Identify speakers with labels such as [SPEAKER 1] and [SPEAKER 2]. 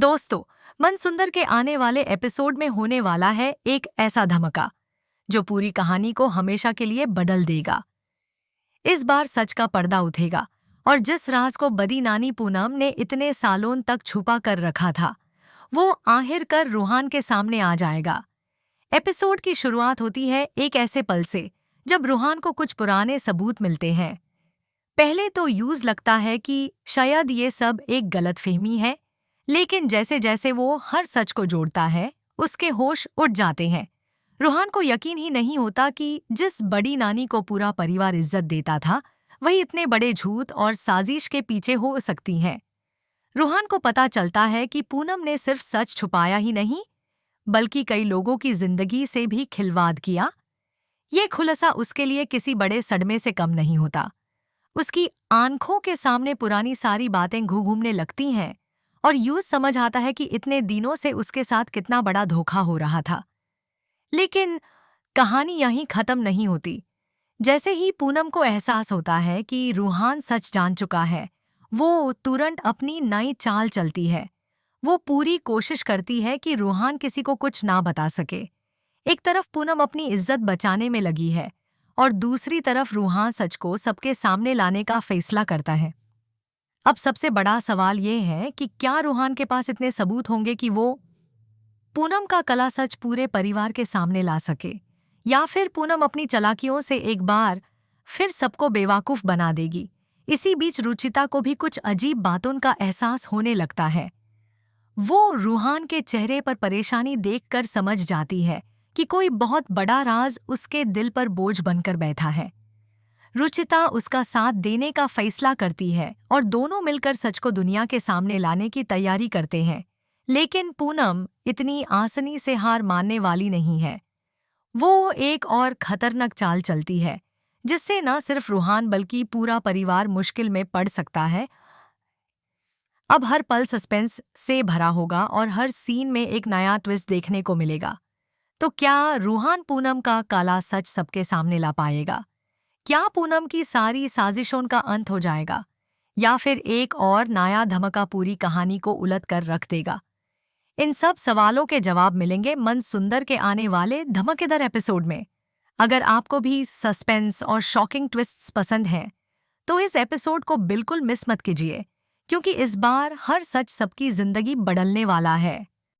[SPEAKER 1] दोस्तों, मनसुंदर के आने वाले एपिसोड में होने वाला है एक ऐसा धमाका जो पूरी कहानी को हमेशा के लिए बदल देगा। इस बार सच का पर्दा उठेगा और जिस राज को बदी नानी पूनम ने इतने सालों तक छुपा कर रखा था, वो आखिरकार रूहान के सामने आ जाएगा। एपिसोड की शुरुआत होती है एक ऐसे पल से जब रूहान को कुछ पुराने सबूत मिलते हैं। पहले तो यूज लगता है कि शायद ये सब एक गलतफहमी है, लेकिन जैसे जैसे वो हर सच को जोड़ता है, उसके होश उड़ जाते हैं। रूहान को यकीन ही नहीं होता कि जिस बड़ी नानी को पूरा परिवार इज्जत देता था, वही इतने बड़े झूठ और साजिश के पीछे हो सकती है। रूहान को पता चलता है कि पूनम ने सिर्फ सच छुपाया ही नहीं, बल्कि कई लोगों की जिंदगी से भी खिलवाड़ किया। ये खुलासा उसके लिए किसी बड़े सदमे से कम नहीं होता। उसकी आंखों के सामने पुरानी सारी बातें घूमने लगती हैं और यूं समझ आता है कि इतने दिनों से उसके साथ कितना बड़ा धोखा हो रहा था। लेकिन कहानी यहीं खत्म नहीं होती। जैसे ही पूनम को एहसास होता है कि रूहान सच जान चुका है, वो तुरंत अपनी नई चाल चलती है। वो पूरी कोशिश करती है कि रूहान किसी को कुछ ना बता सके। एक तरफ पूनम अपनी इज्जत बचाने में लगी है और दूसरी तरफ रूहान सच को सबके सामने लाने का फैसला करता है। अब सबसे बड़ा सवाल ये है कि क्या रूहान के पास इतने सबूत होंगे कि वो पूनम का कला सच पूरे परिवार के सामने ला सके, या फिर पूनम अपनी चालाकियों से एक बार फिर सबको बेवकूफ बना देगी। इसी बीच रुचिता को भी कुछ अजीब बातों का एहसास होने लगता है। वो रूहान के चेहरे पर परेशानी देखकर समझ जाती है कि कोई बहुत बड़ा राज उसके दिल पर बोझ बनकर बैठा है। रुचिता उसका साथ देने का फैसला करती है और दोनों मिलकर सच को दुनिया के सामने लाने की तैयारी करते हैं। लेकिन पूनम इतनी आसानी से हार मानने वाली नहीं है। वो एक और खतरनाक चाल चलती है, जिससे न सिर्फ रूहान बल्कि पूरा परिवार मुश्किल में पड़ सकता है। अब हर पल सस्पेंस से भरा होगा और हर सीन में एक नया ट्विस्ट देखने को मिलेगा। तो क्या रूहान पूनम का काला सच सबके सामने ला पाएगा? क्या पूनम की सारी साजिशों का अंत हो जाएगा, या फिर एक और नया धमाका पूरी कहानी को उलट कर रख देगा? इन सब सवालों के जवाब मिलेंगे मनसुंदर के आने वाले धमाकेदार एपिसोड में। अगर आपको भी सस्पेंस और शॉकिंग ट्विस्ट्स पसंद हैं, तो इस एपिसोड को बिल्कुल मिस मत कीजिए, क्योंकि इस बार हर सच सबकी जिंदगी बदलने वाला है।